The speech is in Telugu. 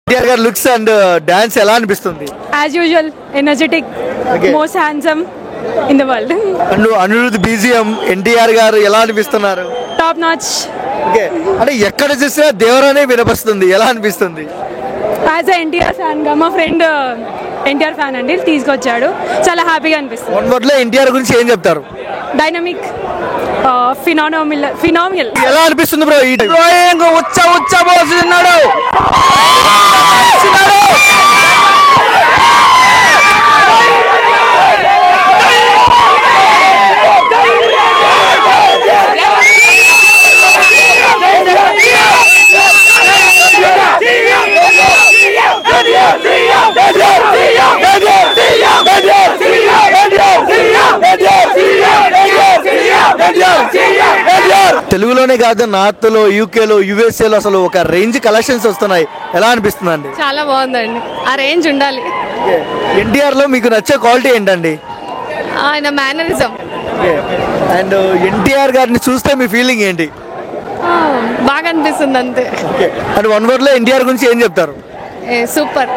ఎన్టీఆర్ గారి లుక్స్ అండ్ డాన్స్ ఎలా అనిపిస్తుంది? As usual energetic, most handsome in the world. And Anirudh BGM NTR గారు ఎలా అనిపిస్తున్నారు? Top notch. ఓకే, అంటే ఎక్కడ చూసినా దేవరానే వినపడుతుంది, ఎలా అనిపిస్తుంది? యాజ్ ఎన్టీఆర్ ఫ్యాన్ గా మా ఫ్రెండ్ ఎన్టీఆర్ ఫ్యాన్ అండి, తీసుకొచ్చాడు, చాలా హ్యాపీగా అనిపిస్తుంది. వన్ వర్డ్ లో ఎన్టీఆర్ గురించి ఏం చెప్తారు? Dynamic, phenomenal. ఎలా అనిపిస్తుంది బ్రో? ఈ ఉచ్చ పోస్తున్నాడు. తెలుగులోనే కాదు, నార్త్ లో, యూకేలో, యుఎస్ఏలో అసలు ఒక రేంజ్ కలెక్షన్స్ వస్తున్నాయి, ఎలా అనిపిస్తుందండి? చాలా బాగుందండి, ఆ రేంజ్ ఉండాలి. ఎన్టీఆర్ లో మీకు నచ్చే క్వాలిటీ ఏంటండి? ఆయన మేనరిజం. అండ్ ఎన్టీఆర్ గారిని చూస్తే మీ ఫీలింగ్ ఏంటి? బాగా అనిపిస్తుంది అంతే. అండ్ వన్ వర్డ్ లో ఎన్టీఆర్ గురించి ఏం చెప్తారు? సూపర్.